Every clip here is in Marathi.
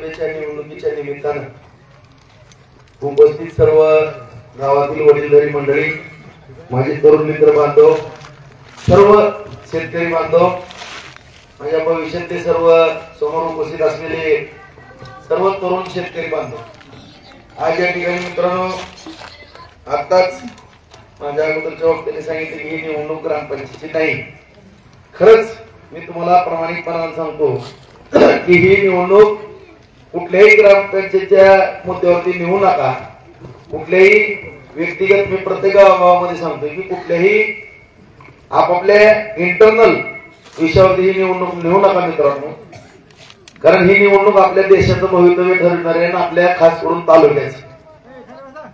लोकसभेच्या निवडणुकीच्या निमित्तानं उपस्थित सर्व गावातील वडीलधारी मंडळी, माझे तरुण मित्र बांधव, सर्व शेतकरी बांधव, माझ्या भविष्यातले सर्व समोर उपस्थित असलेले सर्व तरुण शेतकरी बांधव, आज या ठिकाणी मित्रांनो, आताच माझ्या अगोदरच्या वक्त्याने सांगितले की ही निवडणूक ग्रामपंचायतीची नाही. खरंच मी तुम्हाला प्रामाणिकपणाने सांगतो की ही निवडणूक कुठल्याही ग्रामपंचायतीच्या मुद्द्यावरती निवू नका. कुठल्याही व्यक्तिगत, मी प्रत्येक गावामध्ये सांगतोय की कुठल्याही आपापल्या इंटरनल विषयावरती ही निवडणूक निवू नका मित्रांनो. कारण ही निवडणूक आपल्या देशाचं भवितव्य ठरवणार आहे आणि आपल्या खास करून तालुक्याचं.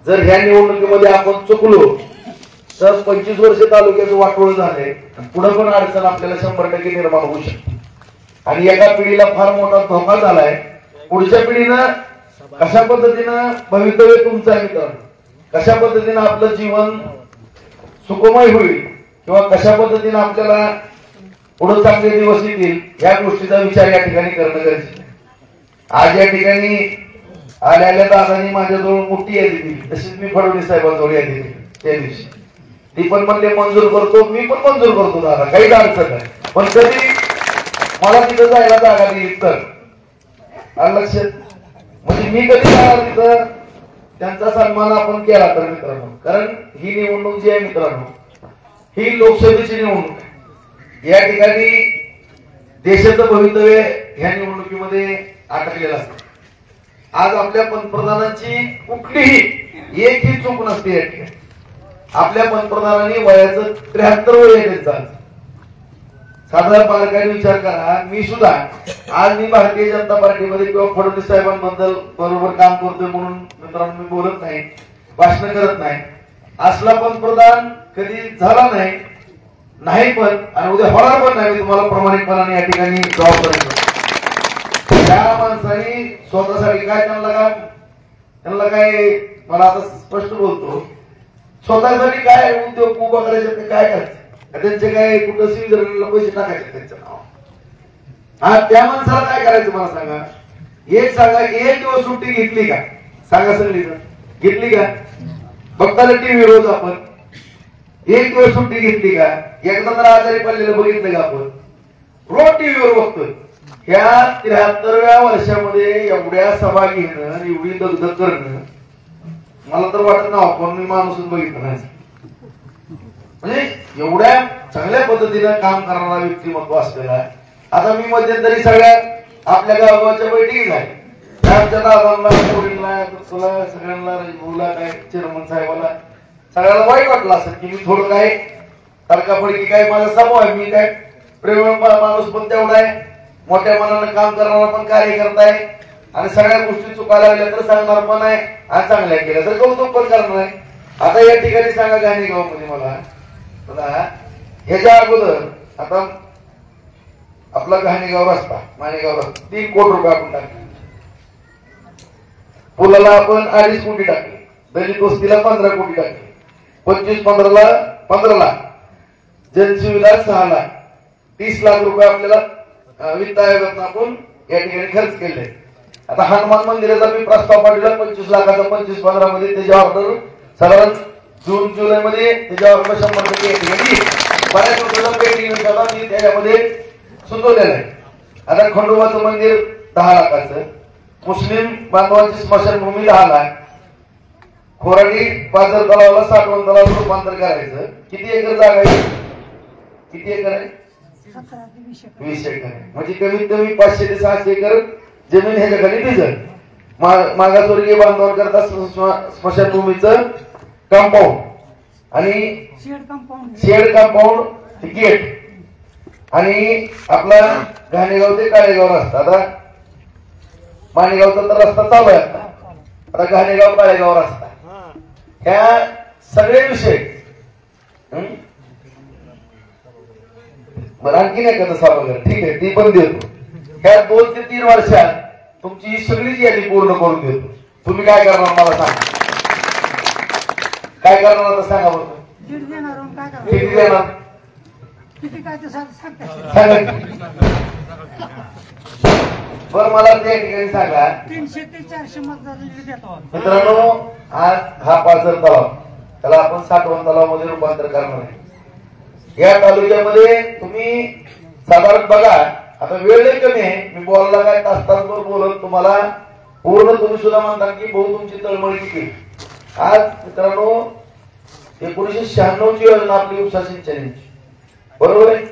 जर ह्या निवडणुकीमध्ये आपण चुकलो तर 25 वर्ष तालुक्याचं वाटोळ झालंय, पुढे पण अडचण आपल्याला 100% निर्माण होऊ शकते. आणि एका पिढीला फार मोठा धोका झालाय. पुढच्या पिढीनं कशा पद्धतीनं भवितव्य तुमचं आहे मित्रांनो, कशा पद्धतीनं आपलं जीवन सुखमय होईल किंवा कशा पद्धतीनं आपल्याला पुढे चांगले दिवस येतील, या गोष्टीचा विचार या ठिकाणी करणं गरजेचं आहे. आज या ठिकाणी आलेल्या दादांनी माझ्याजवळ मोठी यादी दिली, तशीच मी फडणवीस साहेबांजवळ यादी दिली त्या दिवशी. ती पण म्हणले मंजूर करतो, मी पण मंजूर करतो दादा, काही अडचण नाही. पण कधी मला तिथं जायला जागा दिली तर लक्षात, म्हणजे मी कधी जाणार तिथं, त्यांचा सन्मान आपण केला तर मित्रांनो. कारण ही निवडणूक जी आहे मित्रांनो, ही लोकसभेची निवडणूक आहे. या ठिकाणी देशाचं भवितव्य ह्या निवडणुकीमध्ये अटकलेलं असतं. आज आपल्या पंतप्रधानांची कुठलीही एकही चूक नसते या ठिकाणी. आपल्या पंतप्रधानांनी वयाचं 73 वय आहे त्यांचं. साधारण पालकांनी विचार करा, मी सुद्धा आज मी भारतीय जनता पार्टीमध्ये किंवा फडणवीस साहेबांबद्दल बरोबर काम करतोय म्हणून मित्रांनो मी बोलत नाही, भाषण करत नाही. असला पंतप्रधान कधी झाला नाही पण, आणि उद्या होणार पण नाही. मी तुम्हाला प्रामाणिकपणाने या ठिकाणी जबाब करतो. त्या माणसाने स्वतःसाठी काय त्यांना काय, मला आता स्पष्ट बोलतो, स्वतःसाठी काय उद्योग उभा करायचे ते काय करायचे, त्यांचे काय कुठं स्वित्झर्लंडला पैसे टाकायचे त्यांचं नाव. हा, त्या माणसाला काय करायचं मला सांगा. एक सांगा, एक दिवस सुट्टी घेतली का? सांगा सगळी घेतली का? बघताना टीव्ही रोज आपण एक दिवस सुट्टी घेतली का? एकदा तर आजारी पडलेलं बघितलं का आपण? रोज टीव्हीवर बघतोय. ह्या 73व्या वर्षामध्ये एवढ्या सभा घेणं, एवढी दगदग करणं, मला तर वाटत ना आपण मी माणूसच बघितलं नाही. म्हणजे एवढ्या चांगल्या पद्धतीनं काम करणारा व्यक्तिमत्व असलेला आहे. आता मी मध्यंतरी सगळ्या आपल्या गावाच्या बैठकी झाली, आमच्या दादांना, पोरींना, तुला सगळ्यांना, रजभूला, काय चेअरमन साहेबाला सगळ्याला वाईट वाटलं असं की मी थोडं काय तडकाफडकी, काय माझा स्वभाव आहे, मी काय प्रेमळ माणूस पण तेवढा आहे, मोठ्या मनानं काम करणारा पण कार्यकर्ता आहे, आणि सगळ्या गोष्टी चुकायला लागल्या तर सांगणार पण आहे, आणि चांगल्या केल्या तर कौतुक पण करणार आहे. आता या ठिकाणी सांगा गाणेगाव मध्ये मला ह्याच्या अगोदर आता आपला घाणेगाव रस्ता, माणेगाव रस्ता 3 कोटी रुपये आपण टाकले, पुलाला आपण 2.5 कोटी टाकले, दलित वस्तीला 15 कोटी टाकले, 15 लाख, जनसुविधा 6 लाख, 30 लाख रुपये आपल्याला वित्त आयोगातून आपण या ठिकाणी खर्च केले. आता हनुमान मंदिराचा मी प्रस्ताव पाठवला 25 लाखाचा, 25-15 मध्ये त्याच्या ऑर्डर साधारण जून जुलै मध्ये त्याच्यावर 100% या ठिकाणी बऱ्याच रुपयाचा पेंडिंग होता, मी त्याच्यामध्ये सुचवलेलं आहे. आता खंडोबाचं मंदिर 10 लाखाचं, मुस्लिम बांधवांची स्मशानभूमी 10 लाख, खोराडी पाझर तलावाला 60 तलावाचं रूपांतर करायचं. किती एकर जागा आहे? किती एकर आहे? 20 एकर आहे. म्हणजे कमीत कमी 500 ते 600 एकर जमीन ह्याच्या खाली भिजल. मागासवर्गीय बांधवांकरता स्मशानभूमीचं कंपाऊंड आणि शेड कंपाऊंड गेट, आणि आपला घाणेगाव ते काळेगाव रस्ता. आता माणेगावचा तर रस्ता चालू आहे, आता घाणेगाव काळेगाव रस्ता, ह्या सगळे विषय. बरं, आणखी नाही का सभागृह? ठीक आहे, ती पण देतो. ह्या 2 ते 3 वर्षात तुमची ही सगळीच यादी पूर्ण करून देतो. तुम्ही काय करणार मला सांगा, काय करणार आता सांगा बरं. किती देणार? बरं मला त्या ठिकाणी सांगा 300 ते 400 मतदार देतो मित्रांनो. आज हा पाझर तलाव त्याला आपण साठवण तलाव मध्ये रूपांतर करणार आहे. या तालुक्यामध्ये तुम्ही साधारण बघा, आता वेळ लई कमी आहे, मी बोलायला काय तास-तासभर बोलत तुम्हाला पूर्ण तुम्ही सुद्धा म्हणता की भाऊ तुमची तळमळ किती. आज मित्रांनो 1996 ची योजना आपली उपसा सिंचनाची, बरोबर आहे.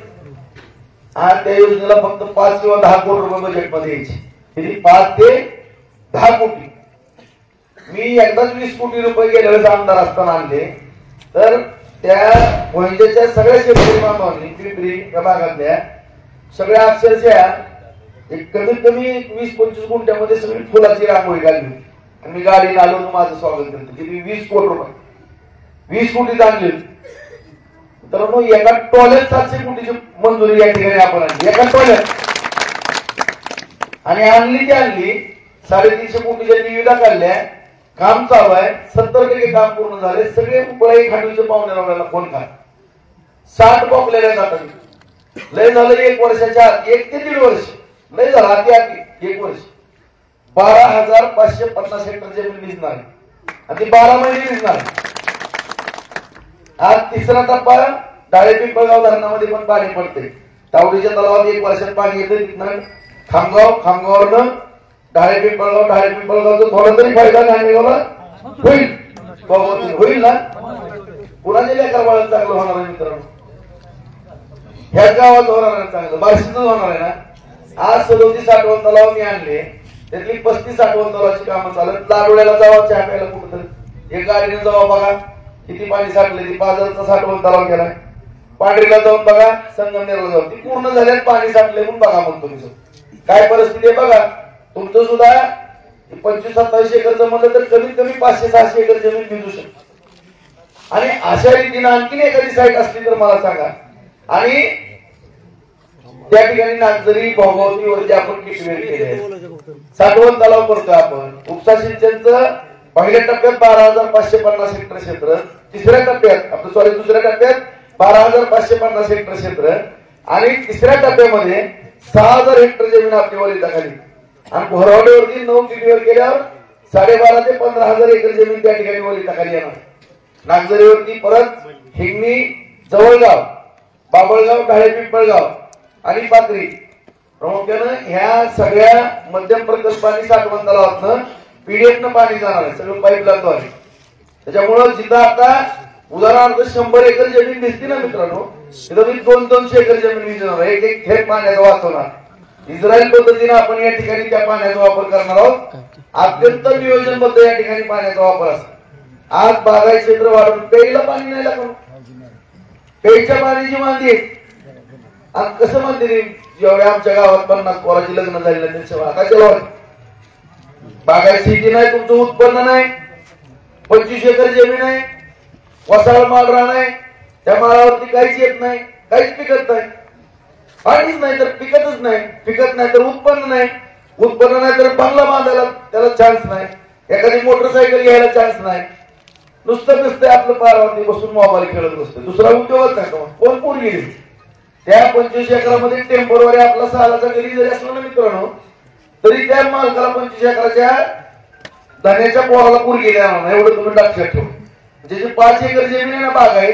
आज त्या योजनेला फक्त 5 किंवा 10 कोटी रुपये बजेट मध्ये यायचे. किती? 5 ते 10 कोटी. मी एकदाच 20 कोटी रुपये गेल्या वेळेस आमदार असताना आणले. तर त्या मोहिंजेच्या सगळ्या शेतकरी बांधवांनी पिंपरी या भागातल्या सगळ्या अक्षरशः एक कमीत कमी 20-25 गुंठ्यामध्ये सगळी फुलाची रांगोळी काढली आणि मी गाडीला आलो माझं स्वागत केलं. किती? 20 कोटी रुपये, 20 कोटी आणले. तर मग एका टॉयलेट 700 कोटीची मंजुरी या ठिकाणी आपण आणली, एका टॉयलेट. आणि आणली 350 कोटीच्या निविदा काढल्या, काम चालू आहे, 70% काम पूर्ण झाले. सगळे उपळाई खांडूचे पाहुणे रावल्याला फोन करा, 60 बॉकलेल्या जातात. लय झालं 1 वर्षाच्या आत, 1 ते 1.5 वर्ष लय झालं, आधी 1 वर्ष 12,550 हेक्टर जमीन भिजणार आणि ती 12 महिने भिजणार. आज तिसरा टप्पा डाळेपिंपळगाव धरणामध्ये पण पाणी पडते. तावडीच्या तलावात 1 वर्षात पाणी येते. तिथनं खामगाववरनं डाळेपिंपळगावचं थोडा तरी फायदा नांदेगावला होईल ना. कुणाच्या लेकर बाळात चांगलं होणार आहे मित्रांनो, ह्याच गावात होणार आहे चांगलं, बार्शीच होणार आहे ना. आज 37 साठवण तलाव मी आणले, त्यातली 35 साठवण तलावाची कामं चालत. लाडोळ्याला जावा चहा प्यायला कुठंतरी एक गाडीने जावा, बघा किती पाणी साठले. ती बाजारचा साठवण तलाव केलाय. पांढरीला जाऊन बघा, संगमनेरला जाऊन ती पूर्ण झाल्यात पाणी साठले म्हणून बघा म्हणतो मी. काय परिस्थिती आहे बघा. तुमचं सुद्धा 25-27 एकर जमलं तर कमीत कमी 500-600 एकर जमीन भिजू शकते. आणि अशा रीतीने आणखीन एखादी साईट असली तर मला सांगा. आणि त्या ठिकाणी नागझरी भोगावतीवरती आपण किटवेल केले, साठवण तलाव करतोय आपण. उपसा सिंचनचं पहिल्या टप्प्यात 12,550 हेक्टर क्षेत्र, तिसऱ्या टप्प्यात आपलं दुसऱ्या टप्प्यात 12,550 हेक्टर क्षेत्र आणि तिसऱ्या टप्प्यामध्ये 6,000 हेक्टर जमीन आपली वरिताखाली. आणि घोरवाडीवरती 9 किटीवर केल्यावर 12,500 ते 15,000 एकर जमीन त्या ठिकाणी वरिताखाली येणार. नागझरीवरती परत हिंगणी, जवळगाव, बाबळगाव, ढाळेपिंपळगाव आणि पाथरी प्रामुख्यानं ह्या सगळ्या मध्यम प्रकल्पांनी साठवण तलावातनं पीडीएफनं पाणी जाणार आहे, सगळं पाईपलाईनद्वारे. त्याच्यामुळं जिथं आता उदाहरणार्थ 100 एकर जमीन दिसते ना मित्रांनो, तिथं मी 200-200 एकर जमीन विजणार, एक थेट पाण्याचा वाचवणार. इस्रायल पद्धतीने आपण या ठिकाणी त्या पाण्याचा वापर करणार आहोत. अत्यंत नियोजनबद्ध या ठिकाणी पाण्याचा वापर असतो. आज बागायत क्षेत्र वाढून प्यायला पाणी नाही लागलं, प्यायच्या पाण्याची मांदी आहे. आज कसं म्हणते जेवढ्या आमच्या गावात 50 पोराची लग्न झालेलं त्यांच्या काय चला बागायत शेती नाही, तुमचं उत्पन्न नाही, 25 एकर जमीन आहे, वसाळ माल रान आहे, त्या माळावरती काहीच येत नाही, काहीच पिकत नाही. पाणीच नाही तर पिकतच नाही, पिकत नाही तर उत्पन्न नाही, उत्पन्न नाही तर बंगला बांधायला त्याला चान्स नाही, एखादी मोटरसायकल घ्यायला चान्स नाही. नुसतं आपलं पारावरती बसून मोबाईल खेळत बसतं, दुसरा उद्योगच नाही. कोण पोर गेली त्या 25 एकरामध्ये टेम्पोररी आपला सालाचा घरी जरी असला ना मित्रांनो, तरी त्या मालकाला 25 एकराच्या धान्याच्या पोराला पूर गेल्या नाही, एवढं तुम्ही लक्षात ठेवा. ज्याची 5 एकर जमीन आहे ना बाग आहे,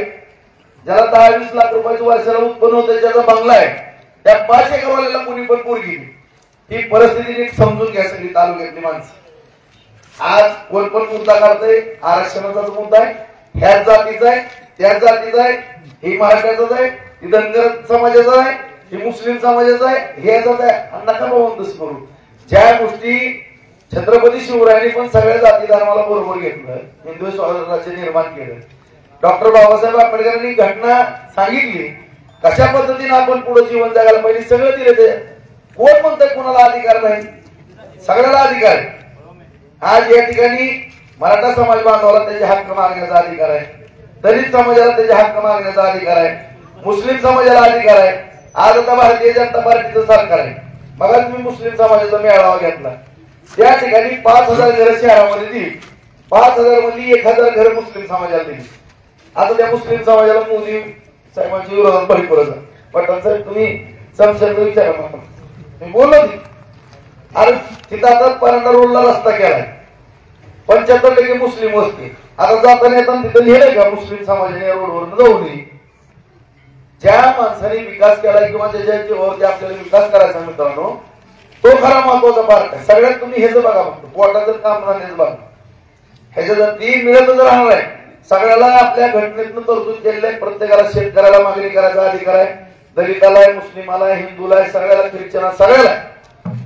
ज्याला 10-20 लाख रुपयाचं वर्षाला उत्पन्न होतं, ज्याचा बंगला आहे, त्या 5 एकरवाल्याला कुणी पण पूर गेली. ही परिस्थिती नीट समजून घ्या सगळी तालुक्यातली माणसं. आज कोण पण मुद्दा करतोय, आरक्षणाचा मुद्दा आहे, ह्याच जातीचा आहे, त्याच जातीचा आहे, ही महाराष्ट्राचाच आहे, ही धनगर समाजाचा आहे, ही मुस्लिम समाजाचा आहे, हे याचाच आहे. नका बाबा तसं करू. ज्या गोष्टी छत्रपती शिवरायांनी पण सगळ्या जाती धर्माला बरोबर घेतलं, हिंदू स्वराज्य निर्माण केलं. डॉक्टर बाबासाहेब आंबेडकरांनी घटना सांगितली कशा पद्धतीने आपण पुढे जीवन जगायला पाहिजे, सगळं दिले. ते कोण म्हणतंय कोणाला अधिकार नाही? सगळ्याला अधिकार आहे. आज या ठिकाणी मराठा समाज बांधवाला त्याचे हक्क मागण्याचा अधिकार आहे, दलित समाजाला त्याचे हक्क मागण्याचा अधिकार आहे, मुस्लिम समाजाला अधिकार आहे. आज आता भारतीय जनता पार्टीचं सरकार आहे. मग मी मुस्लिम समाजाचा मेळावा घेतला, त्या ठिकाणी 5,000 घरं शहरामध्ये दिली, 5,000 मधली 1,000 घरं मुस्लिम समाजाला दिली. आता त्या मुस्लिम समाजाला मोदी साहेबांच्या विरोधात बळी पडत. पटेल साहेब तुम्ही समशाला विचारा, मी बोललो आणि तिथं आता परांडा रोडला रस्ता केलाय, 75% मुस्लिम वस्ती. आता जाताना येताना तिथं लिहिलंय का मुस्लिम समाजाने या रोडवर जाऊ नये. ज्या माणसाने विकास केला किंवा ज्याच्या जीवावरती आपल्याला विकास करायचा मित्रांनो, तो खरा महत्वाचा पार्ट आहे. सगळ्यात तुम्ही हेच बघा, फक्त पोटाचं काम झालेच बघा, ह्याच्या ती मिळतच राहणार आहे. सगळ्याला आपल्या घटनेतनं तरतूद केलेलं आहे. प्रत्येकाला शेतकऱ्याला मागणी करायचा अधिकार आहे, दलिताला आहे, मुस्लिमाला आहे, हिंदूला आहे, सगळ्याला, ख्रिश्चन सगळ्याला आहे.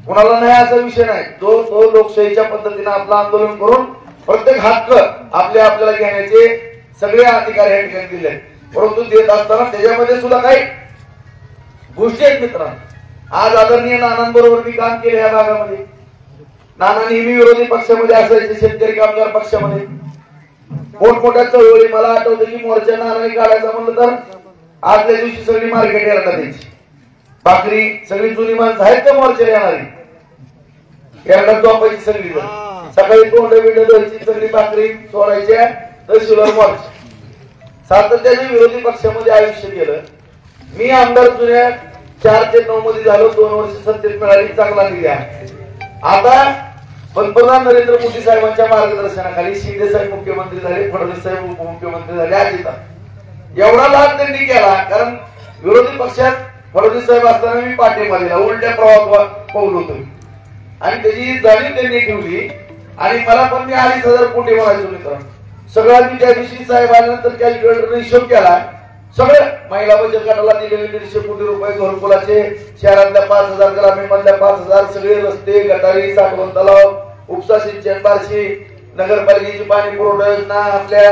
कोणाला नाही असा विषय नाही. तो लोकशाहीच्या पद्धतीने आपलं आंदोलन करून प्रत्येक हक्क आपल्याला घेण्याचे सगळे अधिकार या ठिकाणी दिले आहेत. परंतु देत असताना त्याच्यामध्ये सुद्धा काही गोष्टी आहेत मित्रांनो. आज आदरणीय नानांबरोबर मी काम केले या भागामध्ये. नाना नेहमी विरोधी पक्षामध्ये असायचे, शेतकरी कामगार पक्षामध्ये मोठमोठ्या चळवळी. मला आठवतं की मोर्चा नानाने काढायचा म्हणलं तर आजल्या दिवशी सगळी मार्केट यायला द्यायची. भाकरी सगळी जुनी माणसं आहेत का मोर्चा येणारी, याला झोपायची सगळी जण, सकाळी तोंड बिंड द्यायची, सगळी भाकरी सोडायच्या, तहसीलवर मोर्चा. सातत्याने विरोधी पक्षामध्ये आयुष्य केलं. मी आमदार जुन्या 4 ते 9 मध्ये झालो, 2 वर्ष सत्तेत मिळाली, चांगला निधी आहे. आता पंतप्रधान नरेंद्र मोदी साहेबांच्या मार्गदर्शनाखाली शिंदे साहेब मुख्यमंत्री झाले, फडणवीस साहेब उपमुख्यमंत्री झाले, अजित एवढा लाभ त्यांनी केला. कारण विरोधी पक्षात फडणवीस साहेब असताना मी पाठिंबा दिला, उलट्या प्रवाहात पाऊल होतो आणि त्याची जाणीव त्यांनी ठेवली. आणि मला पण मी 2,500 कोटी म्हणायचो मित्रांनो. सगळ्या मी त्या दिवशी साहेब आल्यानंतर कॅल्क्युलेटरने हिशोब केला. सगळं महिला बचत गटाला दिलेले 150 कोटी रुपये, घरकुलाचे, शहरातल्या 5,000, ग्रामीणमधल्या 5,000, सगळे रस्ते, गटारी, साठवण तलाव, उपसा सिंचन, बार्शी, नगरपालिकेची पाणी पुरवठा योजना, आपल्या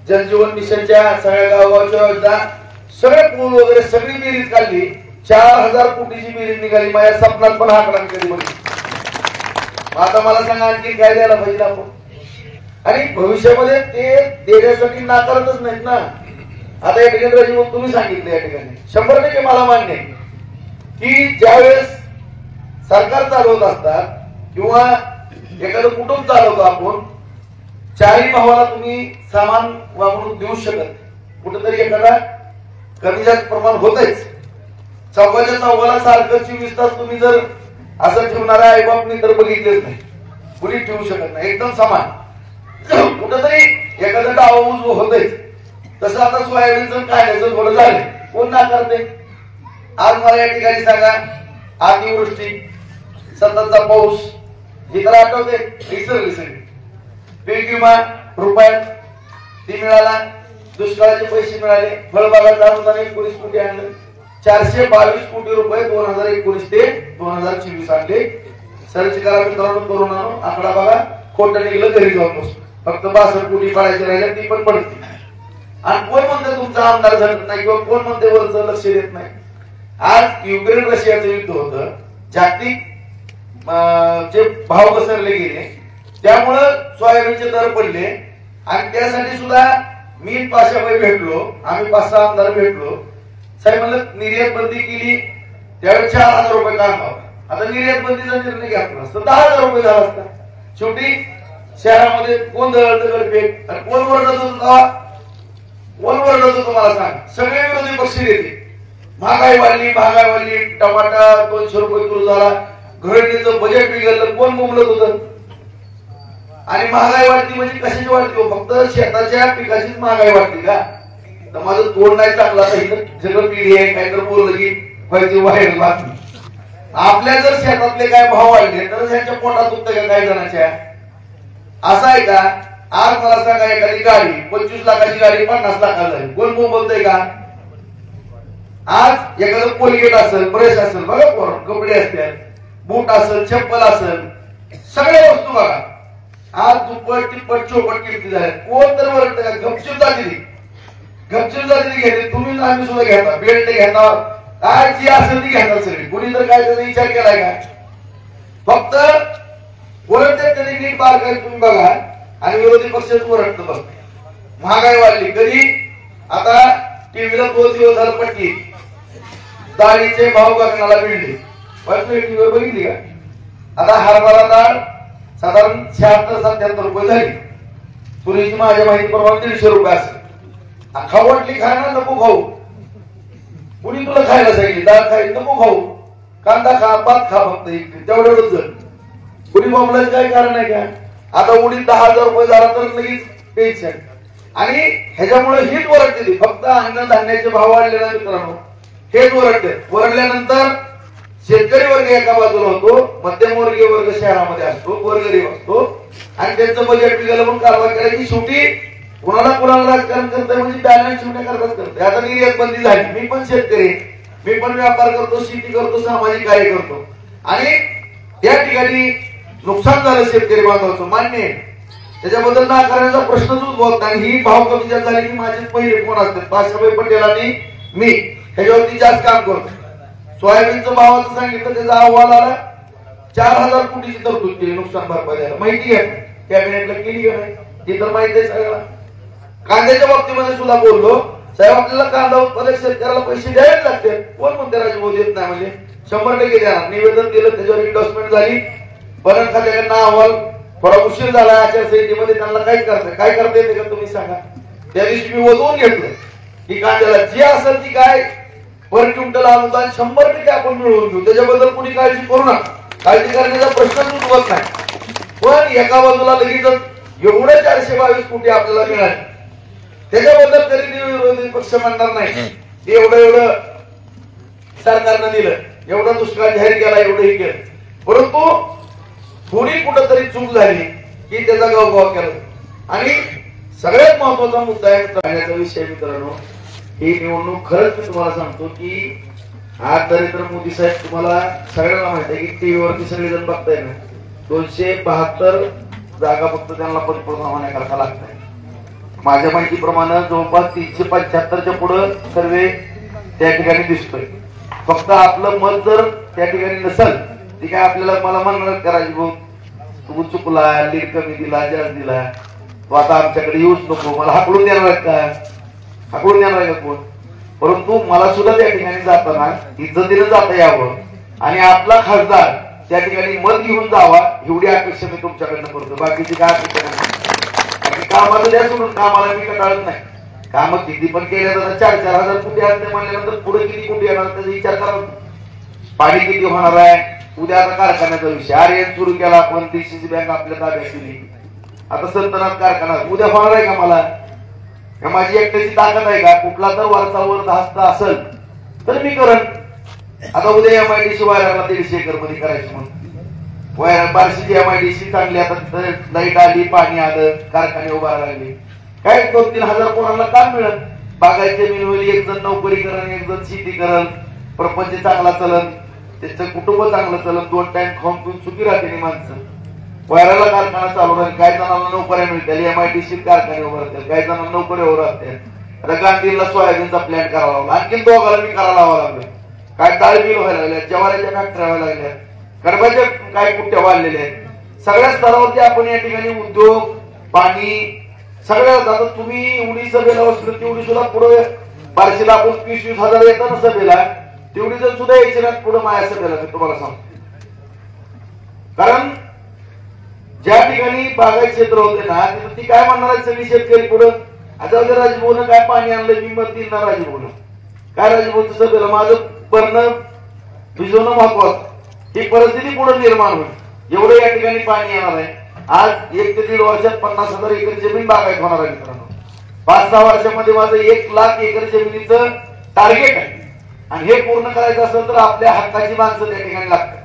जलजीवन मिशनच्या सगळ्या गावगावच्या योजना, सगळे पूल वगैरे सगळी बेरीज काढली. 4,000 कोटीची बेरीज निघाली. माझ्या स्वप्नात पण हा आकडा कधी बघितला. आता मला सांगा आणखी काय द्यायला पाहिजे आपण. आणि भविष्यामध्ये ते देण्यासाठी नाकारतच नाहीत ना. आता या ठिकाणी राजीव तुम्ही सांगितलं, या ठिकाणी 100% मला मान्य आहे की ज्यावेळेस सरकार चालवत असतात किंवा एखादं कुटुंब चालवतो आपण, 4ही भावाला तुम्ही सामान वापरून देऊ शकत. कुठेतरी एखादा कमी जास्त प्रमाण होतच. चौघाच्या चौघाला सारखं 24 तास तुम्ही जर असं ठेवणारा आईबापनी तर बघितलेच नाही, कुणी ठेवू शकत नाही. एकदम समान कुठेतरी एखादं डाव होतच. तसं आता सोयाबीनचं काढायचं थोडं झालं, कोण नाकारते. आज मला या ठिकाणी सांगा, अतिवृष्टी, सततचा पाऊस, हे तर आठवते, विसरली सगळी. पीक विमा रुपयात ती मिळाला, दुष्काळाचे पैसे मिळाले, फळबागाचं अनुदान 19 कोटी आणलं, 422 कोटी रुपये 2019 ते 2024 आणले. सर्च करा मित्रांनो, करून आणू आकडा बघा. खोटं निघलं घरी जाऊन बसतो. फक्त 62 कोटी पाडायची राहिल्या, ती पण पडते. आणि कोण म्हणते तुमचा आमदार झटत नाही किंवा कोण म्हणते वरचं लक्ष देत नाही. आज युक्रेन रशियाचं युद्ध होतं, जागतिक जे भाव घसरले गेले, त्यामुळं सोयाबीनचे दर पडले. आणि त्यासाठी सुद्धा मी पाशाबाई भेटलो, आम्ही 5-6 आमदार भेटलो. साहेब म्हणलं निर्यात बंदी केली त्यावेळेस 4,000 रुपये काढला. आता निर्यात बंदीचा निर्णय घेतला असता 10,000 रुपये झाला असता. शेवटी शहरामध्ये कोण दगडफेक आणि कोण वरडत होता, कोण वरडत होतं मला सांग. सगळे विरोधी पक्ष देते. महागाई वाढली, टमाटा 200 रुपये किलो झाला, गृहिणीचं बजेट बिघडलं, कोण मुंबलत होतं. आणि महागाई वाढती म्हणजे कशाची वाढती, फक्त शेताच्या पिकाचीच महागाई वाढती का. तर माझं तोंड नाही चांगला, सगळं पिढी आहे, काय तर बोललं की व्हायची बाहेर बातमी. आपल्या जर शेतातले काय भाव वाढले तर त्यांच्या पोटात दुखतं का काही जणांच्या. असं आहे का. आज मला सांगा, एखादी गाडी 25 लाखाची गाडी 50 लाखाला झाली, कोण बोलतोय का. आज एखादं कोलगेट असेल, ब्रश असेल, बघा कपडे असतील, बूट असेल, चप्पल असेल, सगळ्या वस्तू बघा आज दुप्पट तिप्पट चौपट किमती झाल्या. कोण तर वरत का. गपचूप जाती घेते. तुम्ही आम्ही सुद्धा घेता, बेल्ट घेता, काय जी असेल ती घेतात सगळी. कुणी तर काय त्याचा विचार केलाय का. फक्त वरटते कधी नीट बारकाई तुम्ही बघा. आणि विरोधी पक्षात वरटत बघ. महागाई वाढली कधी. आता टीव्हीला 2 दिवस झालं पट्टी, डाळीचे भाव गगनाला भिडले. टीव्हीवर बघितली का. आता हरभरा डाळ साधारण 76-77 रुपये झाली. तुरीची माझ्या माहितीप्रमाणे 150 रुपये असेल. खाऊ वाटली खाय ना, नको खाऊ. कुणी तुला खायला सांगितली, डाळ खायला नको खाऊ, कांदा खा, भात खा, फक्त तेवढंच. एवढी बोंबलायचं काय कारण आहे का? आता उडीद 10,000 रुपये झाला तर लगेच पेन्शन, आणि ह्याच्यामुळे हीच ओरडते. फक्त अन्न धान्याचे भाव वाढले ना मित्रांनो, हेच ओरडते. ओरडल्यानंतर शेतकरी वर्ग एका बाजूला होतो, मध्यमवर्गीय वर्ग शहरामध्ये असतो, गोरगरीब असतो, आणि त्यांचं बजेट बिघडलं म्हणून कारवाई करायची. शेवटी कुणाला राजकारण करतोय म्हणजे बॅलन्स ठेवण्याकरताच करतोय. आता निर्यात बंदी झाली, मी पण शेतकरी, मी पण व्यापार करतो, शेती करतो, सामाजिक कार्य करतो, आणि त्या ठिकाणी नुकसान झालं शेतकरी बांधवाचं, मान्य आहे. त्याच्याबद्दल नाकारण्याचा प्रश्नच उद्भवत नाही. ही भाव कमी जास्त झाली की माझे पहिले फोन असतात, पाशाभाई पटेल आणि मी ह्याच्यावरती जास्त काम करतो. सोयाबीनचं भावाचं सांगितलं, त्याचा अहवाल आला, 4,000 कोटीची तरतूद केली नुकसान भरपाई द्यायला. माहिती आहे कॅबिनेटला केली का नाही ती तर माहिती आहे सगळ्याला. कांद्याच्या बाबतीमध्ये सुद्धा बोललो, साहेब आपल्याला कांदा उत्पादक शेतकऱ्याला पैसे द्यायला लागते. कोण म्हणते राजभाऊ देत नाही म्हणजे? 100% देणार. निवेदन दिलं, त्याच्यावर इंडोर्समेंट झाली, पणन खात्याकडनं अहवाल थोडा उशीर झाला. आचारसंहितेमध्ये त्यांना काय करता येते का तुम्ही सांगा? त्या दिवशी मी वधवून घेतलं की कांद्याला जी असेल ती काय पर क्विंटल अनुदान 100% आपण मिळवून घेऊ, त्याच्याबद्दल कोणी काळजी करू नका. काळजी करण्याचा प्रश्नच उद्भवत नाही. पण एका बाजूला लगेच एवढे 422 कोटी आपल्याला मिळाले, त्याच्याबद्दल तरी विरोधी पक्ष म्हणणार नाही एवढं सरकारनं दिलं, एवढा दुष्काळ जाहीर केला, एवढंही केलं, परंतु थोडी कुठंतरी चूक झाली की त्याचा गावगाव केला. आणि सगळ्यात महत्वाचा मुद्दा आहे राहण्याचा विषय मित्रांनो, ही निवडणूक खरंच मी तुम्हाला सांगतो की आज तरी तर मोदी साहेब तुम्हाला सगळ्यांना माहिती आहे की टीव्हीवरती सगळेजण बघताय ना, 272 जागा फक्त त्यांना पंतप्रधान होण्याकरता लागतात. माझ्या माहितीप्रमाणे जवळपास 375च्या पुढे सर्वे त्या ठिकाणी दिसतोय. फक्त आपलं मत जर त्या ठिकाणी नसेल ती काय आपल्याला मला म्हणणार करायची, भाऊ तू चुकला, लीड कमी दिला, जास्त दिला, तो आता आमच्याकडे येऊच नको, मला हाकलून देणार आहेत का? हाकलून देणार आहे का कोण? परंतु मला सुद्धा त्या ठिकाणी जाताना इज्जतीने जाता यावं आणि आपला खासदार त्या ठिकाणी मत घेऊन जावा एवढी अपेक्षा मी तुमच्याकडनं करतो. बाकीची काय अपेक्षा नाही. कामाला द्या सोडून, कामाला मी कटाळत नाही. काम किती पण केल्या जातात, 4-4 हजार कोटी आणते म्हणल्यानंतर पुढे किती कोटी येणार त्याचा विचार करा. पाणी किती होणार आहे, उद्या आता कारखान्याचा विषय आर्यन सुरू केला आपण, डीसीसी बँक आपल्या ताब्यात दिली, आता संतनाथ कारखाना उद्या होणार आहे का? मला माझी एकट्याची ताकद आहे का? कुठला तर वरचा वर हस्ता असेल तर मी करण. आता उद्या MIDC वायराला 150 एकर मध्ये करायची म्हणून वायर बार्शीची MIDC चांगली, आता लाईट आली, पाणी आलं, कारखाने उभारायला लागले, काय 2-3 हजार कोणाला काम मिळत, बागायची जमीन होईल, एक जण नोकरी करण, एक जण शेती करल, प्रपंच चांगला चलन, त्यांचं कुटुंब चांगलं चलन, 2 टाइम खाऊन पिऊन सुखी राहते माणसं. वैराला कारखाना चालू राहील, काही जणांना नोकऱ्या मिळतील, MIDC कारखाने उभं राहतील, काही जणांना नोकऱ्या उभं राहतील. आता गांधीला सोयाबीनचा प्लॅन करावा लागला, आणखी दोघाला मी करायला लावा लागलो. काय डाळबिल व्हायला लागल्या, ज्वारीच्या फॅक्टऱ्या व्हायला लागल्या, कडबाच्या काय कुट्ट्या वाढलेल्या आहेत. सगळ्या स्तरावरती आपण या ठिकाणी उद्योग, पाणी सगळ्या जातात. तुम्ही एवढी सभेला बसलो तेवढी सुद्धा पुढे बार्शीला आपण 20-20 हजार येतात ना सभेला, तेवढी जर सुद्धा यायची ना पुढे माझ्या सभेला, मी तुम्हाला सांगतो. कारण ज्या ठिकाणी बागायत क्षेत्र होते ना तिथे ती काय म्हणणार आहे सगळी शेतकरी पुढे. आता राजभवन काय पाणी आणलं मी मत देईल ना राजभवन, काय राजभवन सभेला माझं परणं भिजवणं महत्वाचं. ही परिस्थिती पुढे निर्माण होईल, एवढं या ठिकाणी पाणी येणार आहे. आज 1 ते 1.5 वर्षात 50,000 एकर जमीन बागायत होणार आहे मित्रांनो. 5-6 वर्षामध्ये माझं 1 लाख एकर जमिनीचं टार्गेट आहे, आणि हे पूर्ण करायचं असेल तर आपल्या हक्काची माणसं त्या ठिकाणी लागतात.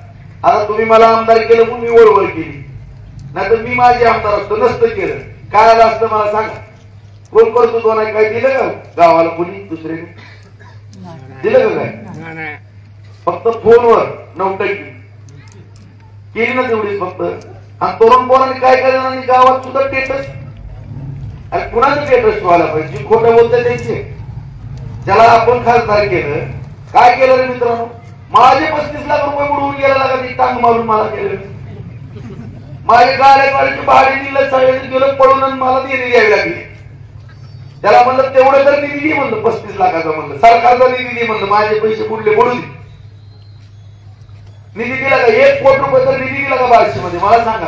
आता तुम्ही मला आमदार केलं म्हणून मी वळवळ केली, नाहीतर मी माझे आमदार असतो नसतं केलं काय आलं असतं मला सांगा? कोण करतो तो नाही, काय दिलं का गावाला कोणी दुसऱ्याने दिलं का? काय फक्त फोनवर 9% केली ना तेवढीच फक्त. आणि तरुण पोरांनी काय जणांनी गावात सुद्धा स्टेटस, आणि कुणाचं स्टेटस ठेवायला पाहिजे, खोटं बोलतंय त्यांचे. ज्याला आपण खासदार केलं, काय केलं रे मित्रांनो? माझे 35 लाख रुपये बुडवून गेला लागा, मी टांग मारून मला केलं. माझे गाड्या भाडे दिलं, सगळ्यांनी गेलं पळून, आणि मला देणी द्यावी लागली. त्याला म्हणलं तेवढं तर निधी दे म्हणलं, 35 लाखाचा म्हणलं, सरकारचा निधी दे म्हणलं, माझे पैसे बुडले बुडू दे. निधी दिला का? 1 कोटी रुपये तर निधी दिला का बार्शीमध्ये? मला सांगा.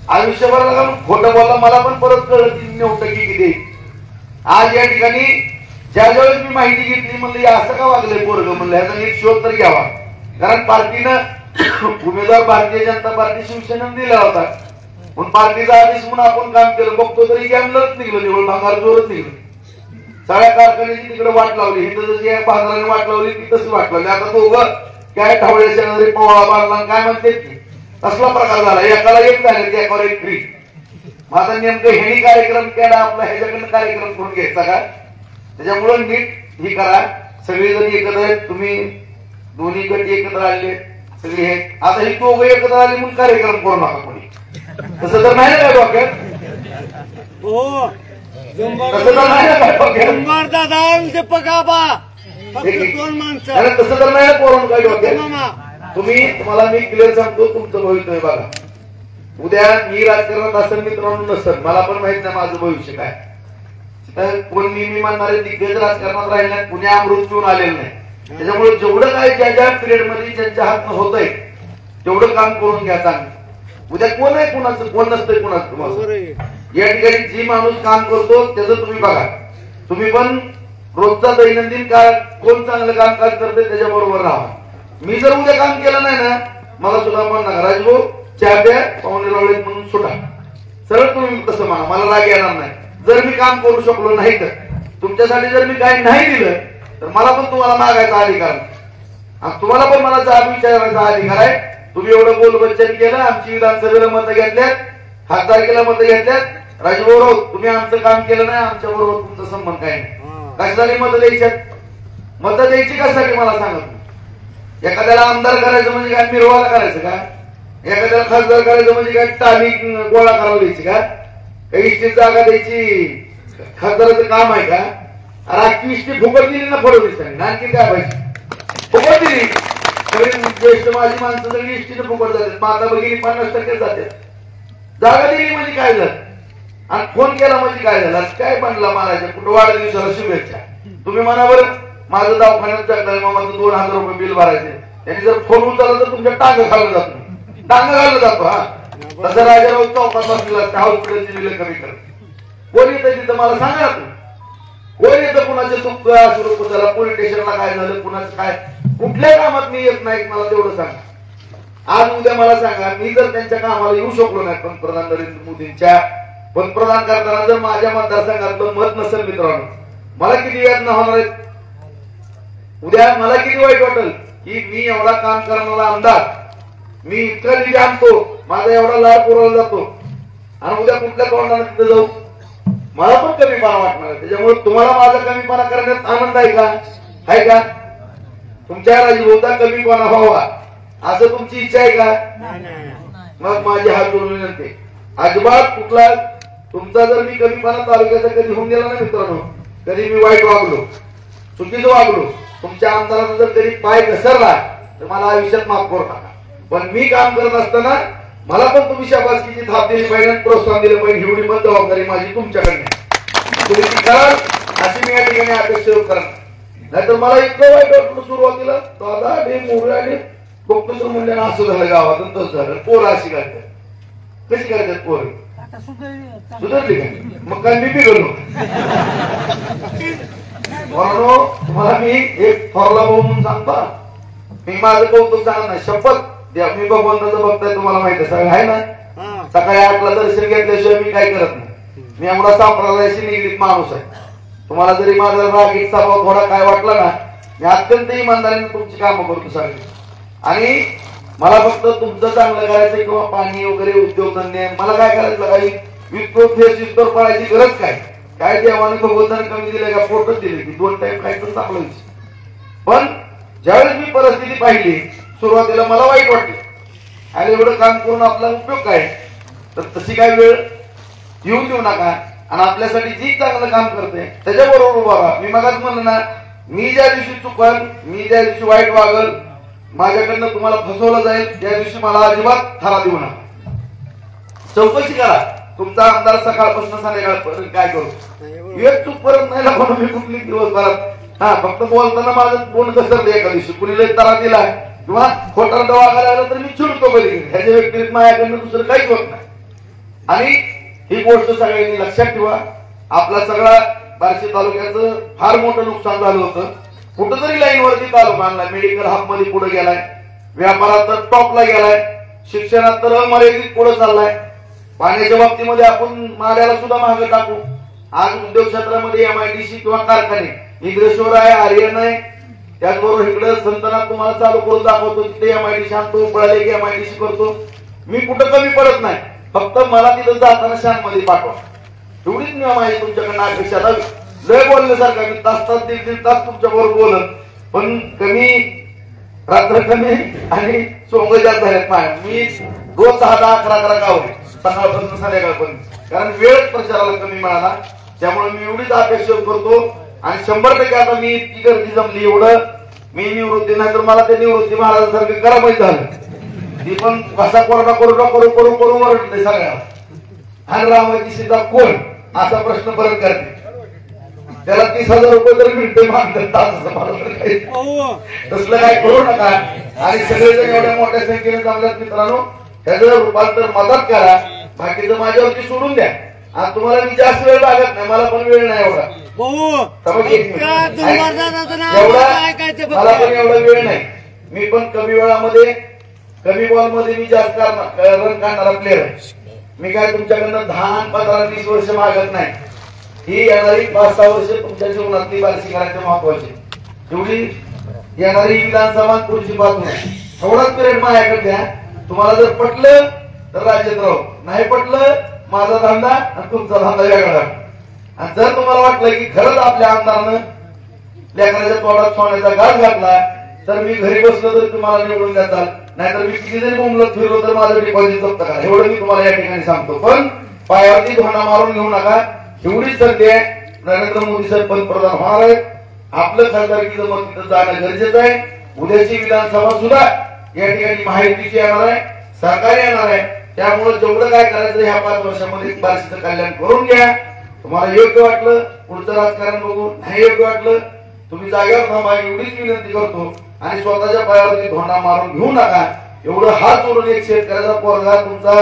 आयुष्यभर लागा खोटं बोलला, मला पण परत कळलं 9% किती. आज या ठिकाणी ज्या वेळेस मी माहिती घेतली म्हणलं असं का वागलंय पोरग, म्हणलं ह्याचा नीट शोध तर घ्यावा. कारण पार्टीनं उमेदवार भारतीय जनता पार्टी शिवसेनेने दिला होता, पण पार्टीचा आदेश म्हणून आपण काम केलं. बघतो तरी गॅमलच निघलं, निवड भांगार जोरच निघलं. सगळ्या कारखान्याची तिकडे वाट लावली, हिंद जशी या बाजाराने वाट लावली ती तशी वाट लावली. आता तो उभं काय ठावळ्याच्या नजरे पवळा बांधला काय म्हणते तसला प्रकार झाला. एकाला एक झाले की एकावर एक फ्री. माझा नेमकं हेनी कार्यक्रम केला आपला, ह्याच्याकडनं कार्यक्रम करून घ्यायचा का? त्याच्यामुळे नीट ही करा. सगळेजण एकत्र आहेत, तुम्ही दोन्ही गट एकत्र आले सगळे हे. आता ही दोघं एकत्र आले म्हणून कार्यक्रम करू नका कोणी. तसं तर नाही ना काय डोक्यात? हो तसं तर नाही ना काय डोक्यात? दादा पगाबा फक्त दोन माणसं. तसं तर नाही ना पोरण काय डोक्यात? तुम्हाला मी क्लिअर सांगतो, तुमचं भविष्य बघा. उद्या मी राजकारणात असेल मित्रांनो नसेल, मला पण माहित नाही माझं भविष्य काय. तर कोण मी म्हणणारे दिग्गज राजकारणात राहिले नाही, कुणी अमृत पिऊन आलेलं नाही. त्याच्यामुळे जेवढं काय ज्या ज्या पिरियड मध्ये ज्यांच्या हातनं होतंय तेवढं काम करून घ्या चांगलं. उद्या कोण आहे कुणाचं, कोण नसतंय कुणाचं. तुम्हाला या ठिकाणी जी माणूस काम करतो त्याचं तुम्ही बघा. तुम्ही पण रोजचा दैनंदिन कोण चांगलं कामकाज करते त्याच्याबरोबर राहा. मी जर उद्या काम केलं नाही ना, मला सुद्धा म्हणू नका राजभाऊ चहा द्या पाहुणे रावळेत म्हणून सुटा. सरळ तुम्ही तसं म्हणा, मला राग येणार नाही. जर मी काम करू शकलो नाही तर, तुमच्यासाठी जर मी काही नाही दिलं तर मला पण तुम्हाला मागायचा अधिकार आहे. तुम्हाला पण मला जाब विचारायचा अधिकार आहे. तुम्ही एवढं बोलबच्चन केलं, आमची विधानसभेला मतं घेतल्यात, खासदारकीला मतं घेतल्यात. राजभाऊ तुम्ही आमचं काम केलं नाही, आमच्या बरोबर तुमचा संबंध काय नाही. कशासाठी मतं द्यायच्यात? मतं द्यायची कशासाठी मला सांगा. एखाद्याला आमदार करायचं म्हणजे काय मिरवाला करायचं का? एखाद्याला खासदार करायचं म्हणजे काय टाली गोळा करायला द्यायची का? इष्टी जागा द्यायची खासदाराचं काम आहे का? राजकीय इष्टी फुकट दिली ना फडणवीसांनी, आणखी काय पाहिजे? फुकट दिली. ज्येष्ठ माझी माणसं सगळी इष्टीने फुकट जातात, माता भगिनी 50% जातात. जागा दिली म्हणजे काय झालं, आणि फोन केला म्हणजे काय झालं? काय बनला मारायचं? कुठं वाढदिवसाला शुभेच्छा. तुम्ही म्हणा बरं, माझं दवाखान्यात टाकलं मामाचं 2000 रुपये बिल भरायचे, त्यांनी जर फोन उचलला तर तुमच्या टांग घालला जातो, टांग घालला जातो. हा तसं राजाराव चौकात बसलेला त्या हॉस्पिटलची बिल कमी कर. कोण येतं तिथं मला सांगा ना. तू कोण येतं? कुणाचे चुक सुरू त्याला पोलीस स्टेशनला काय झालं, कुणाचं काय, कुठल्या कामात मी येत नाही मला तेवढं सांगा. आज उद्या मला सांगा, मी जर त्यांच्या कामाला येऊ शकलो नाही पंतप्रधान नरेंद्र मोदींच्या पंतप्रधान करताना जर माझ्या मतदारसंघातलं मत नसेल मित्रांनो, मला किती वेदना होणार आहेत. उद्या मला किती वाईट वाटेल की मी एवढा काम करणारा आमदार, मी इतका निधी आणतो, माझा एवढा लाभ पुरवला जातो, आणि उद्या कुठल्या तोंडाने तिथे जाऊ मला पण कमीपणा वाटणार. त्याच्यामुळे तुम्हाला माझा कमीपणा करण्यात आनंद आहे का? आहे का? तुमच्या राजभोवता कमीपणा व्हावा असं तुमची इच्छा आहे का? मग माझी हात जोडून विनंती, अजिबात कुठला तुमचा जर मी कमीपणा तालुक्याचा कधी होऊन गेला ना मित्रांनो, कधी मी वाईट वागलो, चुकीचं वागलो, तुमच्या आमदाराचा जर कधी पाय घसरला तर मला आयुष्यात माफ करू नका. पण मी काम करत असताना मला पण तुम्ही शाबासकीची थाप दिली पाहिजे, प्रोत्साहन दिलं पाहिजे. एवढी पण जबाबदारी माझी तुमच्याकडे. तुम्ही ती कराल अशी मी या ठिकाणी अपेक्षा करणार. नाहीतर मला इतकं वाईट वाटलं सुरुवातीला, दादा आले मोरे आले बघतो तर म्हणजे असं झालं गावात, तसं झालं. पोरं अशी करतात, कशी करतात पोरं? सुधारली का? मग काय मी बिघडलो. तुम्हाला मी एक थोरला भाऊ म्हणून सांगता, मी माझं कौतुक सांगत नाही, शपथ द्या. मी भगवंताचं बघताय तुम्हाला माहिती आहे आहे ना. सकाळी 8ला दर्शन घेतल्याशिवाय मी काय करत नाही. मी एवढा संप्रदायाशी निगडीत माणूस आहे. तुम्हाला जरी माझा रागीट स्वभाव थोडा काय वाटला ना, मी अत्यंत इमानदारीने तुमची कामं करतो सांगेल. आणि मला फक्त तुमचं चांगलं करायचं किंवा पाणी वगैरे उद्योगधंदे मला काय करायचं, काही विस्तर पडायची गरज काय? काय देवाने भगवंताने कमी दिले का? पोटच दिले की 2 टाइम खायचं चांगलं. पण ज्यावेळेस मी परिस्थिती पाहिली सुरुवातीला मला वाईट वाटलं, आणि एवढं काम करून आपला उपयोग काय? तर तशी काही वेळ येऊन देऊ नका. आणि आपल्यासाठी जी चांगलं काम करते त्याच्याबरोबर उभा राहा. मी मगाच म्हणलं ना, मी ज्या दिवशी चुकल, मी ज्या दिवशी वाईट वागल, माझ्याकडनं तुम्हाला फसवलं जाईल, त्या दिवशी मला अजिबात थारा देऊ नका. चौकशी करा. तुमचा आमदार सकाळपासून संध्याकाळपर्यंत काय करू, एक चूक परत नाही लागून मी कुठली दिवसभरात. हा फक्त बोलताना माझं बोल घसरलं एका दिवशी, कुणी लय तारा दिला किंवा खोटा वागायला लागला तर मी चिडतो कधी. ह्याच्या व्यतिरिक्त माझ्याकडनं दुसरं काहीच होत नाही. आणि ही गोष्ट सगळ्यांनी लक्षात ठेवा. आपला सगळा बार्शी तालुक्याचं फार मोठं नुकसान झालं होतं. कुठंतरी लाईनवरती तालुका आणला, मेडिकल हब मध्ये पुढे गेलाय. व्यापारात तर टॉपला गेलाय, शिक्षणात तर अमर्यादित पुढे चाललाय, पाण्याच्या बाबतीमध्ये आपण माल्याला सुद्धा मागे टाकू. आज उद्योग क्षेत्रामध्ये MIDC किंवा कारखाने इंद्रेश्वर आहे, आर्यन आहे, त्याचबरोबर इकडे संतनात तुम्हाला चालू करून दाखवतो, तिथे MIDC आणतो, पळाले की MIDC करतो. मी कुठं कमी पडत नाही, फक्त मला तिथं जाताना शानमध्ये पाठवा, एवढीच नियम आहे तुमच्याकडनं अपेक्षा. लय बोलण्यासारखा मी तास तास दीड तास तुमच्या बरोबर बोलत, पण कमी रात्र कमी आणि सोंग जास्त झालेत माझ्या. मी रोज 10-11 गावले सकाळपासून संध्याकाळपर्यंत, कारण वेळच प्रचाराला कमी मिळाला. त्यामुळे मी एवढीच अपेक्षा करतो आणि 100% आता मी इतकी गर्दी जमली, एवढं मी निवृत्ती नाही तर मला ते निवृत्ती महाराजांसारखं करायचं झालं. ती पण कसा कोरडा कोरडा करू करू करू ओरडते सगळ्या. आणि रामाची सीता कोण असा प्रश्न परत करते, त्याला 30,000 रुपये तर मिळते मागतात, तसलं काय करू नका. आणि सगळेजण एवढ्या मोठ्या संख्येने जमल्यात मित्रांनो, त्याचं रूपांतर मदत करा, बाकीचं माझ्यावरती सोडून द्या. आणि तुम्हाला मी जास्त वेळ लागत नाही, मला पण वेळ नाही एवढा, मला पण एवढा वेळ नाही. मी पण कमी वेळामध्ये कमी बॉल मध्ये मी जास्त रन काढणारा प्लेअर आहे. मी काय तुमच्याकडनं 10, 15, 20 वर्ष मागत नाही. ही येणारी 5-6 वर्ष तुमच्या जीवनातली बारशी करायचे महत्वाची. एवढी येणारी विधानसभा पुढची बाजू एवढाच पिरियड माझ्याकडे द्या. तुम्हाला जर पटलं तर राज्यात राहू, नाही पटलं माझा धंदा आणि तुमचा धंदा वेगळा. आणि जर तुम्हाला वाटलं की खरंच आपल्या आमदारानं लेकराच्या तोंडात सोन्याचा घास घातला तर मी घरी बसलो तर तुम्हाला निवडून द्याल, नाहीतर मी किती जरी मुंबईत फिरलो तर माझं डिपॉझिट जप्त करा, एवढं मी तुम्हाला या ठिकाणी सांगतो. पण पायावरती धोंडा मारून घेऊ नका. एवढीच संधी आहे, नरेंद्र मोदी साहेब पंतप्रधान होणार आहेत, आपलं खासदारकीचं मत तिथं जाणं गरजेचं आहे. उद्याची विधानसभा सुद्धा या ठिकाणी माहितीची येणार आहे, सरकार येणार आहे. त्यामुळे जेवढं काय करायचं ह्या 5 वर्षामध्ये बारशीचं कल्याण करून घ्या. तुम्हाला योग्य वाटलं पुढचं राजकारण बघू, नाही योग्य वाटलं तुम्ही जागेवर थांबा, एवढीच विनंती करतो. आणि स्वतःच्या पायावरती धोंडा मारून घेऊ नका. एवढं हात सोडून एक शेतकऱ्याचा पोरगा, तुमचा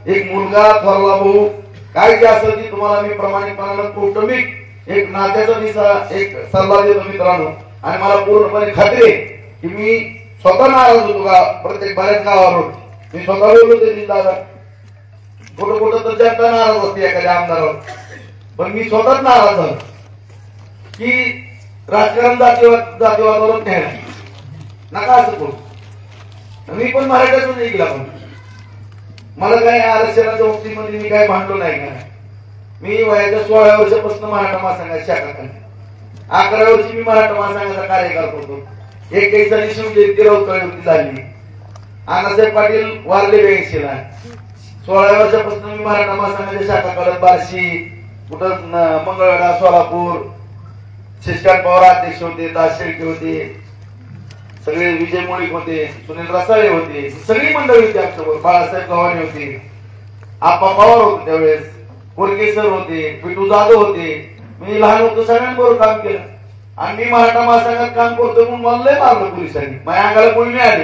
एक मुलगा, थोरला भाऊ, काय जे असेल की तुम्हाला मी प्रामाणिकपणानं कौटुंबिक एक नात्याचा एक सल्ला देतो मित्रांनो. आणि मला पूर्णपणे खात्री आहे की मी स्वतः नाराज होतो का प्रत्येक बऱ्याच गावावर मी स्वतः बोललो तरी दादा कुठं कुठं तर जनता नाराज असते एखाद्या आमदारावर, पण मी स्वतःच नाराज झालो की राजकारण जातीवादावर नाही नका असं करू. मी पण मराठ्यातून गेला, पण मला काय आरक्षणाच्या बाबतीमध्ये मी काय भांडलो नाही का. मी वयाच्या 16 वर्षापासून मराठा महासंघात शाखा काढली, 11 वर्षी मी मराठा महासंघाचा कार्यकाळ करतो. 21 साली शिवजयंती राऊतवाडीवरती झाली, अण्णासाहेब पाटील वारले 82 ला. 16 वर्षापासून मी मराठा महासंघाच्या शाखा काढत, बार्शी, कुठं मंगळवेढा, सोलापूर, शशिकांत पवार अध्यक्ष होते, दास शेळके होते, सगळे विजय मोळीक होते, सुनील रसाळे होते, सगळी मंडळी होती आमच्याबरोबर. बाळासाहेब गव्हाणे होते, आप्पा पवार होते, त्यावेळेस कोरके सर होते, पिटू जाधव होते. मी लहान होतो, सगळ्यांबरोबर काम केलं. आणि मी मराठा महासंघात काम करतो म्हणून मला लय मारलं पोलिसांनी, माझ्या अंगाला गोळी मिळाली,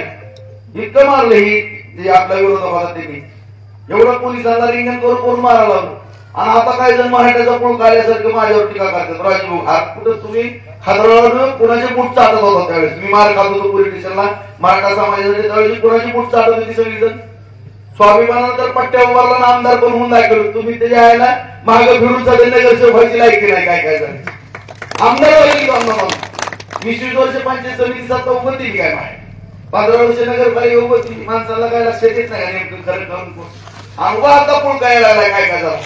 इतकं मारलं ही आपल्या विरोधात होता त्यांनी. एवढं पोलिसांना रिंगण करून मारायला लागलो. आणि आता काही जण मराठ्याचा पूळ काढल्यासारखं माझ्यावर टीका करतात. राजभाऊ हात कुठं तुम्ही खादरावर कुणाचे बूट चाटत होता त्यावेळेस, मी मार खात होतो पोलीस स्टेशनला मराठा समाजासाठी, त्यावेळेस कुणाची बूट चाटत होती सगळीजण. स्वाभिमानानंतर पट्ट्या उभारला आमदार पण होऊन दाखवलं, तुम्ही त्याच्या यायला माग फिरून सगळे नगरसेवक व्हायची लायकी नाही. काय काय झालं आमदार व्हायची आमदार 20 वर्ष पंचायत समिती सत्ता उभती काय माय, 15 वर्ष नगरपालिका उभती. माणसाला काय लक्षात येत नाही नेमकं खरं करून अनुभव आता पण काय लागलाय काय काय झाला.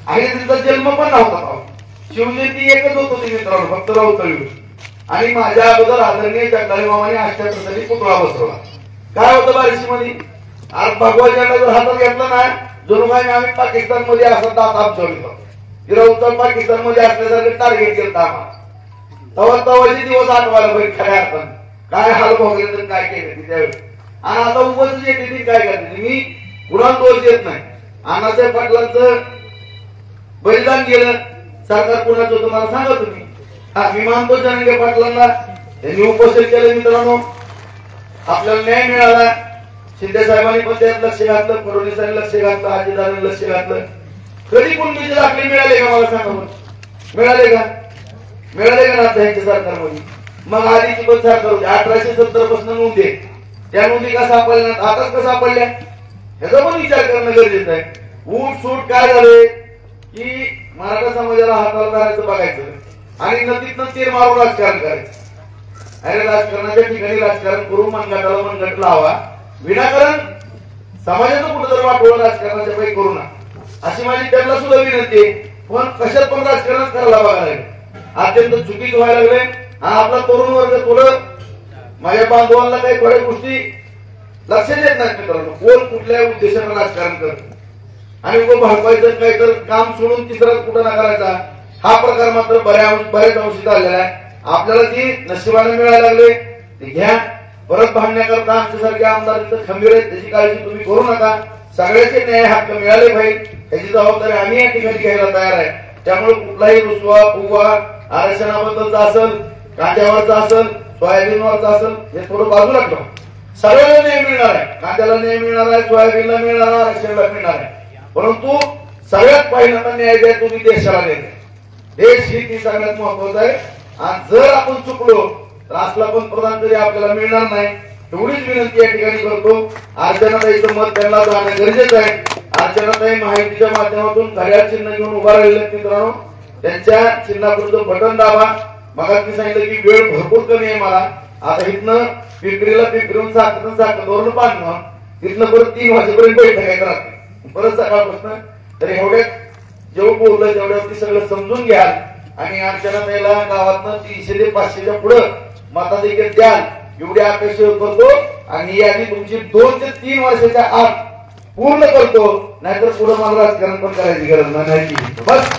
आणि तिचा जन्म पण नव्हता. शिवजयंती एकच होत होती मित्रांनो, फक्त राऊतवाडीवर. आणि माझ्या अगोदर आदरणीय जगदाळे मामाने 78 साली पुतळा बसवला. काय होतं बार्शी मध्ये, आज भगवा झेंडा जर हातात घेतला ना, जणू काय आम्ही पाकिस्तान मध्ये असा दात आमच्या राऊतवाड पाकिस्तान मध्ये असल्यासारखं टार्गेट केलं आम्हाला. तवाचे दिवस आठवायला पाहिजे खऱ्या अर्थानं, काय हाल भोगले तर काय केलं त्यावेळेस. आणि आता उगाच येते काय करते. मी कुणाला दोष देत नाही. अण्णासाहेब पाटलांचं बलिदान गेलं, सरकार कुणाचं होतं मला सांगा तुम्ही. मी मानतो जनांगे पाटलांना, त्यांनी उपोषण केलं मित्रांनो, आपल्याला न्याय मिळाला. शिंदे साहेबांनी पण त्यात लक्ष घातलं, फडणवीसांनी लक्ष घातलं, अजितदादांनी लक्ष घातलं. कधी कुणबीचे दाखले मिळाले का मला सांगा बरं, मिळाले का? मिळाले का ना त्यांच्या सरकारमध्ये. मग आधीची पण सरकार होती 1870 पासून नोंद आहे. त्या नोंदी का सापडल्या आताच का सापडल्या ह्याचा पण विचार करणं गरजेचं आहे. ऊट सूट काय झाले की मराठा समाजाला हाताला धरायचं बघायचं आणि नदीतनं तीर मारून राजकारण करायचं. अरे राजकारणाच्या ठिकाणी राजकारण करून मनगटाला मनगट लावा, विनाकारण समाजाचं कुठं वाटोळं राजकारणाच्या पैकी करू नका अशी माझी त्यांना सुद्धा विनंती आहे. पण कशात पण राजकारण करायला बघायला लागले, अत्यंत चुकीचं व्हायला लागले. हा आपला तरुण वर्ग थोडं माझ्या बांधवांना काही थोड्या गोष्टी लक्ष देत नाही मित्रांनो. कोण कुठल्या उद्देशानं राजकारण करत आणि उभं भागवायचं काही तर काम सोडून तिसरा कुठं ना करायचा हा प्रकार मात्र बऱ्याच अंशी चाललेला आहे. आपल्याला जी नशिबाने मिळायला लागले ते घ्या. परत भांडण्याकरता आमच्यासारखे आमदार तिथं खंबीर आहेत, त्याची काळजी तुम्ही करू नका. सगळ्याचे न्याय हक्क मिळाले पाहिजे याची जबाबदारी आम्ही या ठिकाणी घ्यायला तयार आहे. त्यामुळे कुठलाही रुसवा फुगवा आरक्षणाबद्दलचा असेल, कांद्यावरचा असेल, सोयाबीनवरचा असेल हे थोडं बाजूला ठेवा. सगळ्याला न्याय मिळणार आहे, कांद्याला न्याय मिळणार आहे, सोयाबीनला मिळणार आहे, आरक्षणाला मिळणार आहे. परंतु सगळ्यात पहिल्यांदा न्याय द्या तुम्ही देशाला द्या. देश ही ती सगळ्यात महत्वाचं आहे. आणि जर आपण चुकलो तर असला पण प्रधान तरी आपल्याला मिळणार नाही. एवढीच विनंती या ठिकाणी करतो. अर्चनाताईचं मत त्यांना जाणं गरजेचं आहे. अर्चनाताई माहितीच्या माध्यमातून घड्याळ चिन्ह घेऊन उभा राहिलेले मित्रांनो, त्यांच्या चिन्हापुढचं बटन दाबा. मग मी सांगितलं की वेळ भरपूर कमी आहे मला. आता इथनं पिंपरीहून साखरवरून बांधणं तिथनं परत 3 वाजेपर्यंत बैठक आहे रात्री परत सकाळपासून. तर एवढ्यात जेवढं बोललं तेवढ्यावरती सगळं समजून घ्याल आणि अर्चनाताईला गावातनं 300 ते 500च्या पुढं मताधिकार द्याल एवढी अपेक्षा करतो. आणि ही यादी तुमची 2 ते 3 वर्षाच्या आत पूर्ण करतो. नाहीतर पुढे मला राजकारण पण करायची गरज नाही. बस.